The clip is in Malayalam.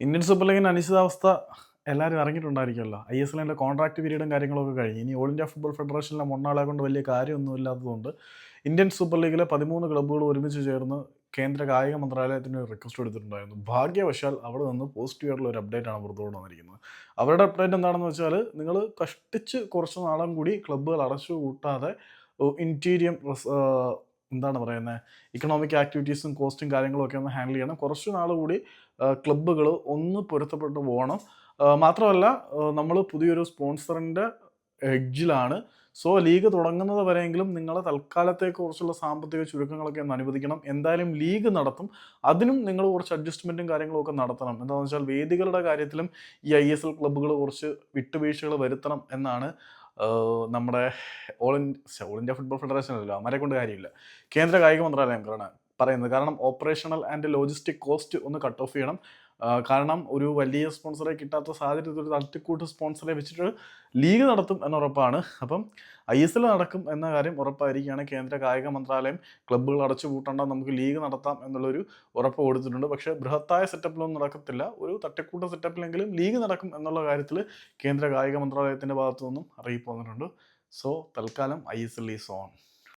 ഇന്ത്യൻ സൂപ്പർ ലീഗിൻ്റെ അനിശ്ചിതാവസ്ഥ എല്ലാവരും അറിഞ്ഞിട്ടുണ്ടായിരിക്കുമല്ലോ. ISLൻ്റെ കോൺട്രാക്ട് പീരീഡും കാര്യങ്ങളൊക്കെ കഴിഞ്ഞ്. ഇനി ഓൾ ഇന്ത്യ ഫുട്ബോൾ ഫെഡറേഷനിലെ മൊണ്ണാളെ കൊണ്ട് വലിയ കാര്യമൊന്നും ഇല്ലാത്തതുകൊണ്ട് ഇന്ത്യൻ സൂപ്പർ ലീഗിലെ 13 ക്ലബ്ബുകൾ ഒരുമിച്ച് ചേർന്ന് കേന്ദ്ര കായിക മന്ത്രാലയത്തിന് ഒരു റിക്വസ്റ്റ് എടുത്തിട്ടുണ്ടായിരുന്നു. ഭാഗ്യവശാൽ അവിടെ നിന്ന് പോസിറ്റീവ് ആയിട്ടുള്ള ഒരു അപ്ഡേറ്റാണ് പുറത്തുകൊണ്ട് വന്നിരിക്കുന്നത്. അവരുടെ അപ്ഡേറ്റ് എന്താണെന്ന് വെച്ചാൽ, നിങ്ങൾ കഷ്ടിച്ച് കുറച്ച് നാളും കൂടി ക്ലബ്ബുകൾ അടച്ചു പൂട്ടാതെ ഇൻറ്റീരിയം എന്താണ് പറയുന്നത്, ഇക്കണോമിക് ആക്ടിവിറ്റീസും കോസ്റ്റും കാര്യങ്ങളും ഒക്കെ ഒന്ന് ഹാൻഡിൽ ചെയ്യണം. കുറച്ച് നാൾ കൂടി ക്ലബ്ബുകൾ ഒന്ന് പൊരുത്തപ്പെട്ട് പോകണം. മാത്രമല്ല, നമ്മൾ പുതിയൊരു സ്പോൺസറിൻ്റെ എഡ്ജിലാണ്. സോ ലീഗ് തുടങ്ങുന്നത് വരെയെങ്കിലും നിങ്ങളെ തൽക്കാലത്തേക്കുറിച്ചുള്ള സാമ്പത്തിക ചുരുക്കങ്ങളൊക്കെ ഒന്ന് അനുവദിക്കണം. എന്തായാലും ലീഗ് നടത്തും. അതിനും നിങ്ങൾ കുറച്ച് അഡ്ജസ്റ്റ്മെൻറ്റും കാര്യങ്ങളും ഒക്കെ നടത്തണം. എന്താണെന്ന് വെച്ചാൽ വേദികളുടെ കാര്യത്തിലും ഈ ISL ക്ലബ്ബുകൾ കുറച്ച് വിട്ടുവീഴ്ചകൾ വരുത്തണം എന്നാണ് നമ്മുടെ ഓൾ ഇന്ത്യ ഫുട്ബോൾ ഫെഡറേഷൻ അല്ലല്ലോ, അവരെ കൊണ്ട് കാര്യമില്ല, കേന്ദ്ര കായിക മന്ത്രാലയം പറയുന്നത്. കാരണം ഓപ്പറേഷണൽ ആൻഡ് ലോജിസ്റ്റിക് കോസ്റ്റ് ഒന്ന് കട്ട് ഓഫ് ചെയ്യണം. കാരണം ഒരു വലിയ സ്പോൺസറെ കിട്ടാത്ത സാഹചര്യത്തിൽ ഒരു തട്ടിക്കൂട്ട് സ്പോൺസറെ വെച്ചിട്ട് ലീഗ് നടത്തും എന്നുറപ്പാണ്. അപ്പം ISL നടക്കും എന്ന കാര്യം ഉറപ്പായിരിക്കുകയാണ്. കേന്ദ്ര കായിക മന്ത്രാലയം ക്ലബ്ബുകൾ അടച്ചു പൂട്ടണ്ട, നമുക്ക് ലീഗ് നടത്താം എന്നുള്ളൊരു ഉറപ്പ് കൊടുത്തിട്ടുണ്ട്. പക്ഷേ ബൃഹത്തായ സെറ്റപ്പിലൊന്നും നടക്കത്തില്ല. ഒരു തട്ടിക്കൂട്ട് സെറ്റപ്പിലെങ്കിലും ലീഗ് നടക്കും എന്നുള്ള കാര്യത്തിൽ കേന്ദ്ര കായിക മന്ത്രാലയത്തിൻ്റെ ഭാഗത്തു നിന്നും അറിയിപ്പ് വന്നിട്ടുണ്ട്. സോ തൽക്കാലം ISL ഈസ് ഓൺ.